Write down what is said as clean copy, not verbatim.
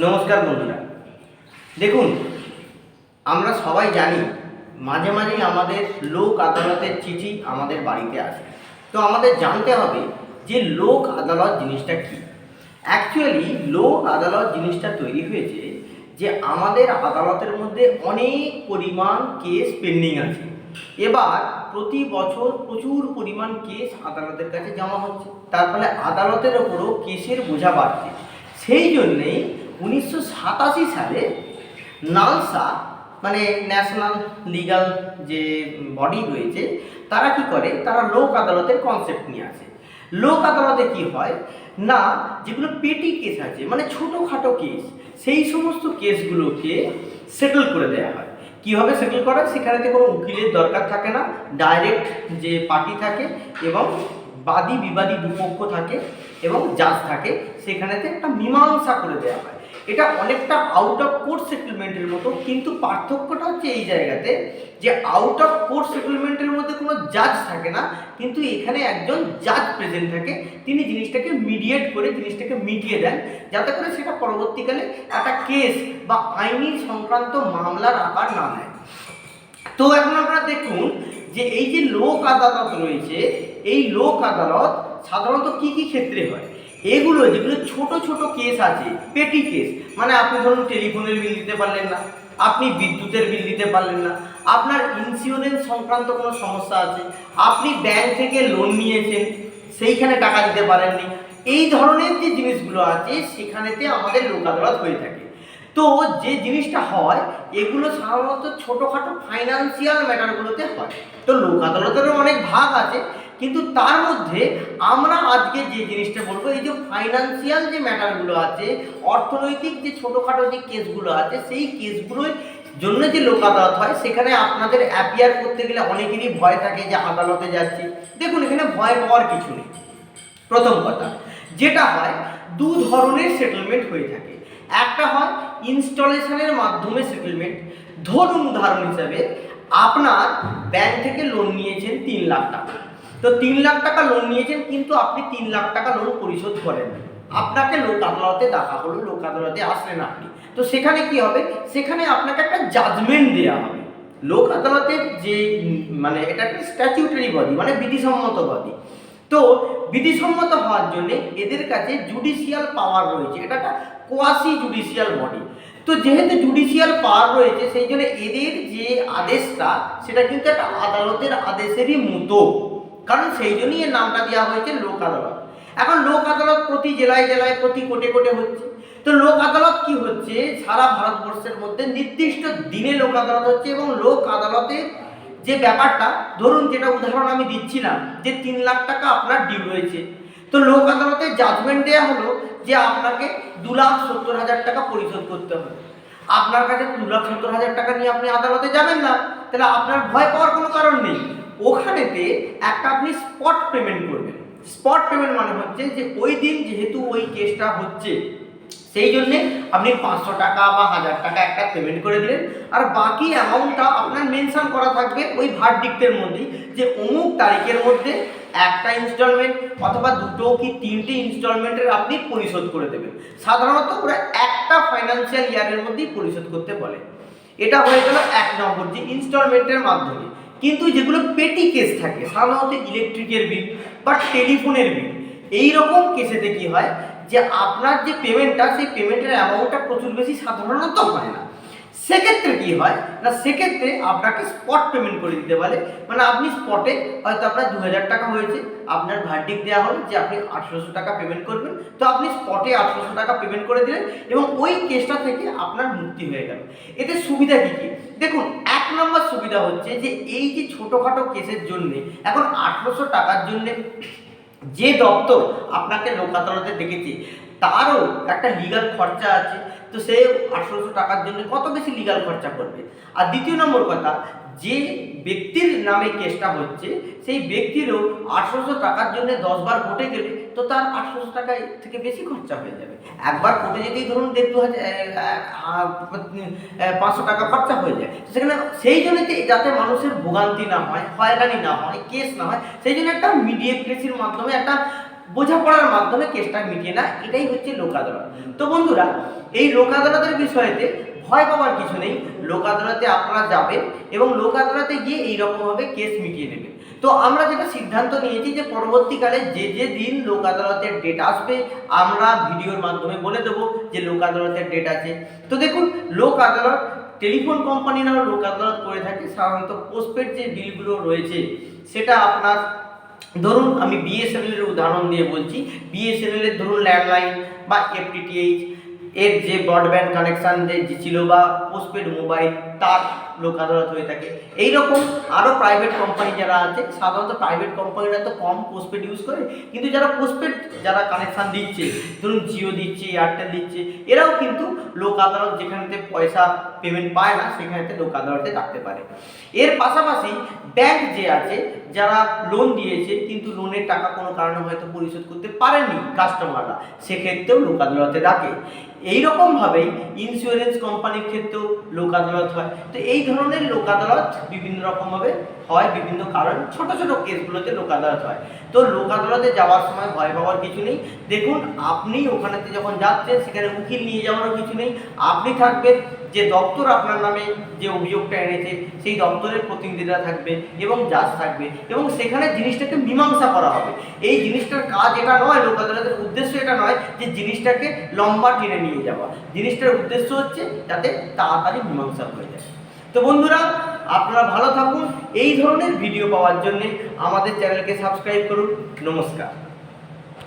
নমস্কার বন্ধুরা, দেখুন আমরা সবাই জানি মাঝে মাঝেই আমাদের লোক আদালতের চিঠি আমাদের বাড়িতে আসে। তো আমাদের জানতে হবে যে লোক আদালত জিনিসটা কী। অ্যাকচুয়ালি লোক আদালত জিনিসটা তৈরি হয়েছে যে আমাদের আদালতের মধ্যে অনেক পরিমাণ কেস পেন্ডিং আছে। এবার প্রতি বছর প্রচুর পরিমাণ কেস আদালতের কাছে জমা হচ্ছে, তার ফলে আদালতের ওপরও কেসের বোঝা বাড়ছে। সেই জন্যেই 1987 সালে নালসা মানে ন্যাশনাল লিগাল যে বডি রয়েছে তারা কি করে, তারা লোক আদালতের কনসেপ্ট নিয়ে আসে। লোক আদালতে কি হয় না, যেগুলো পেটি কেস আছে মানে ছোটোখাটো কেস, সেই সমস্ত কেসগুলোকে সেটেল করে দেওয়া হয়। কীভাবে সেটেল করা, সেখানেতে কোনো উকিলের দরকার থাকে না, ডাইরেক্ট যে পার্টি থাকে এবং বাদী বিবাদী দুপক্ষ থাকে এবং জাজ থাকে, সেখানেতে একটা মীমাংসা করে দেওয়া হয়। এটা অনেকটা আউট অফ কোর্ট সেটেলমেন্টের মতো, কিন্তু পার্থক্যটা হচ্ছে এই জায়গাতে যে আউট অফ কোর্ট সেটেলমেন্টের মধ্যে কোনো জাজ থাকে না, কিন্তু এখানে একজন জাজ প্রেজেন্ট থাকে, তিনি জিনিসটাকে মিডিয়েট করে জিনিসটাকে মিটিয়ে দেন, যাতে করে সেটা পরবর্তীকালে একটা কেস বা আইনি সংক্রান্ত মামলার আকার না নেয়। তো এখন আপনারা দেখুন যে এই যে লোক আদালত রয়েছে, এই লোক আদালত সাধারণত কি কি ক্ষেত্রে হয়। এগুলো যেগুলো ছোট ছোট কেস আছে, পেটি কেস, মানে আপনি ধরুন টেলিফোনের বিল দিতে পারলেন না, আপনি বিদ্যুতের বিল দিতে পারলেন না, আপনার ইন্স্যুরেন্স সংক্রান্ত কোনো সমস্যা আছে, আপনি ব্যাংক থেকে লোন নিয়েছেন সেইখানে টাকা দিতে পারেননি, এই ধরনের যে জিনিসগুলো আছে সেখানেতে আমাদের লোক আদালত হয়ে থাকে। তো যে জিনিসটা হয় এগুলো সাধারণত ছোটোখাটো ফাইন্যান্সিয়াল ম্যাটারগুলোতে হয়। তো লোক আদালতেরও অনেক ভাগ আছে, কিন্তু তার মধ্যে আমরা আজকে যে জিনিসটা বলবো, এই যে ফাইন্যান্সিয়াল যে ম্যাটারগুলো আছে, অর্থনৈতিক যে ছোটোখাটো যে কেসগুলো আছে, সেই কেসগুলোর জন্য যে লোক আদালত হয়, সেখানে আপনাদের অ্যাপিয়ার করতে গেলে অনেকেরই ভয় থাকে যে আদালতে যাচ্ছি। দেখুন এখানে ভয় পাওয়ার কিছু নেই। প্রথম কথা যেটা হয়, দু ধরনের সেটেলমেন্ট হয়ে থাকে। একটা হয় ইনস্টলেশনের মাধ্যমে সেটেলমেন্ট। ধরুন উদাহরণ হিসাবে আপনার ব্যাংক থেকে লোন নিয়েছেন 3 লাখ টাকা। তো 3 লাখ টাকা লোন নিয়েছেন, কিন্তু আপনি 3 লাখ টাকা লোন পরিশোধ করেন, আপনাকে লোক আদালতে ডাকা হলো, লোক আদালতে আসলেন আপনি। তো সেখানে কি হবে, সেখানে আপনাকে একটা জাজমেন্ট দেওয়া হবে। লোক আদালতের যে মানে এটা একটা স্ট্যাটিউটারি বডি, মানে বিধিসম্মত বডি। তো বিধিসম্মত হওয়ার জন্য এদের কাছে জুডিশিয়াল পাওয়ার রয়েছে, এটা একটা কোয়াসি জুডিশিয়াল বডি। তো যেহেতু জুডিশিয়াল পাওয়ার রয়েছে, সেই জন্য এদের যে আদেশটা সেটা কিন্তু একটা আদালতের আদেশেরই মতো, কারণ সেই জন্যই এর নামটা দেওয়া হয়েছে লোক আদালত। এখন লোক আদালত প্রতি জেলায় জেলায় প্রতি কোর্টে কোর্টে হচ্ছে। তো লোক আদালত কি হচ্ছে, সারা ভারতবর্ষের মধ্যে নির্দিষ্ট দিনে লোক আদালত হচ্ছে, এবং লোক আদালতের যে ব্যাপারটা, ধরুন যেটা উদাহরণ আমি দিচ্ছিলাম যে 3 লাখ টাকা আপনার ডিউ রয়েছে, তো লোক আদালতে জাজমেন্ট দেওয়া হলো যে আপনাকে 2,70,000 টাকা পরিশোধ করতে হবে। আপনার কাছে 2,70,000 টাকা নিয়ে আপনি আদালতে যাবেন না, তাহলে আপনার ভয় পাওয়ার কোনো কারণ নেই। ওখানেতে একটা আপনি স্পট পেমেন্ট করবেন। স্পট পেমেন্ট মানে হচ্ছে যে ওই দিন যেহেতু ওই কেসটা হচ্ছে, সেই জন্যে আপনি 500 টাকা বা 1000 টাকা একটা পেমেন্ট করে দিলেন, আর বাকি অ্যামাউন্টটা আপনার মেনশন করা থাকবে ওই ভার্ডিক্টের মধ্যেই, যে অমুক তারিখের মধ্যে একটা ইনস্টলমেন্ট অথবা 2 কি 3টে ইনস্টলমেন্টের আপনি পরিশোধ করে দেবেন। সাধারণত ওরা একটা ফাইন্যান্সিয়াল ইয়ারের মধ্যেই পরিশোধ করতে বলে। এটা হয়ে গেল 1 নম্বর, যে ইনস্টলমেন্টের মাধ্যমে। কিন্তু যেগুলো পেটি কেস থাকে, সাধারণত ইলেকট্রিকের বিল বা টেলিফোনের বিল, এই রকম কেসেতে কি হয় যে আপনার যে পেমেন্টটা, সেই পেমেন্টের অ্যামাউন্টটা প্রচুর বেশি সাধারণত হয় না। সেক্ষেত্রে কি হয় না, সেক্ষেত্রে আপনাকে স্পট পেমেন্ট করে দিতে বলে। মানে আপনি স্পটে হয়তো আপনার 2,000 টাকা হয়েছে, আপনার ভার্ডিক্ট দেওয়া হলো যে আপনি 1,800 টাকা পেমেন্ট করবেন, তো আপনি স্পটে 1,800 টাকা পেমেন্ট করে দিলেন এবং ওই কেসটা থেকে আপনার মুক্তি হয়ে গেল। এতে সুবিধা কী কী দেখুন। 1 নম্বর সুবিধা হচ্ছে যে এই যে ছোটোখাটো কেসের জন্য এখন 1,800 টাকার জন্যে যে দপ্তর আপনাকে লোক আদালতে ডেকেছে, তারও একটা লিগাল খরচা আছে। তো সে 1,800 টাকার জন্য কত বেশি লিগাল খরচা করবে। আর দ্বিতীয় নম্বর কথা, যে ব্যক্তির নামে কেসটা হচ্ছে, সেই ব্যক্তিরও 1,800 টাকার জন্য 10 বার কোর্টে গেলে তো তার 1,800 টাকা থেকে বেশি খরচা হয়ে যাবে। একবার কোর্টে যেতেই ধরুন 500 টাকা খরচা হয়ে যায়। সেখানে সেই জন্য যাতে মানুষের ভোগান্তি না হয়, হয়রানি না হয়, কেস না হয়, সেই জন্য একটা মিডিয়েট্রেসির মাধ্যমে একটা বোঝাপড়ার মাধ্যমে কেসটা মিটিয়ে না, এটাই হচ্ছে লোক আদালত। তো বন্ধুরা, এই লোক আদালতের বিষয়েতে ভয় পাওয়ার কিছু নেই। লোক আদালতে আপনারা যাবেন এবং লোক আদালতে গিয়ে এইরকমভাবে কেস মিটিয়ে নেবেন। তো আমরা যেটা সিদ্ধান্ত নিয়েছি যে পরবর্তীকালে যে যে দিন লোক আদালতের ডেট আসবে আমরা ভিডিওর মাধ্যমে বলে দেবো যে লোক আদালতের ডেট আছে। তো দেখুন, লোক আদালত টেলিফোন কোম্পানিরাও লোক আদালত করে থাকে। সাধারণত পোস্টপেড যে বিলগুলো রয়েছে সেটা আপনার ধরুন, আমি বিএসএনএল এর উদাহরণ দিয়ে বলছি। বিএসএনএল এর ধরুন ল্যান্ডলাইন বা এফটিটিএইচ এর যে ব্রডব্যান্ড কানেকশান যে ছিল বা পোস্টপেড মোবাইল, তার লোক আদালত হয়ে থাকে। এইরকম আরও প্রাইভেট কোম্পানি যারা আছে, সাধারণত প্রাইভেট কোম্পানিরা তো কম পোস্টপেড ইউজ করে, কিন্তু যারা পোস্টপেড যারা কানেকশান দিচ্ছে, ধরুন জিও দিচ্ছে, এয়ারটেল দিচ্ছে, এরাও কিন্তু লোক আদালত যেখানেতে পয়সা পেমেন্ট পায় না সেখানেতে লোক আদালতে ডাকতে পারে। এর পাশাপাশি ব্যাংক যে আছে, যারা লোন দিয়েছে কিন্তু লোনের টাকা কোনো কারণে হয়তো পরিশোধ করতে পারেনি কাস্টমাররা, সেক্ষেত্রেও লোক আদালতে ডাকে। এইরকমভাবেই ইন্স্যুরেন্স কোম্পানির ক্ষেত্রেও লোক আদালত হয়। তো এই ধরনের লোক আদালত বিভিন্ন রকমভাবে হয়, বিভিন্ন কারণ, ছোট ছোট কেসগুলোতে লোক আদালত হয়। তো লোক আদালতে যাওয়ার সময় ভয় পাওয়ার কিছু নেই। দেখুন, আপনি ওখানেতে যখন যাচ্ছেন সেখানে উকিল নিয়ে যাওয়ারও কিছু নেই। আপনি থাকবেন, যে দপ্তর আপনার নামে যে অভিযোগটা এনেছে সেই দপ্তরের প্রতিনিধিরা থাকবে এবং জাজ থাকবে, এবং সেখানে জিনিসটাকে মীমাংসা করা হবে। এই জিনিসটার কাজ এটা নয়, লোক আদালতের উদ্দেশ্য এটা নয় যে জিনিসটাকে লম্বা টেনে নিয়ে যাওয়া। জিনিসটার উদ্দেশ্য হচ্ছে যাতে তাড়াতাড়ি মীমাংসা হয়ে যায়। তো বন্ধুরা, আপনারা ভালো থাকুন। এই ধরনের ভিডিও পাওয়ার জন্য আমাদের চ্যানেলকে সাবস্ক্রাইব করুন। নমস্কার।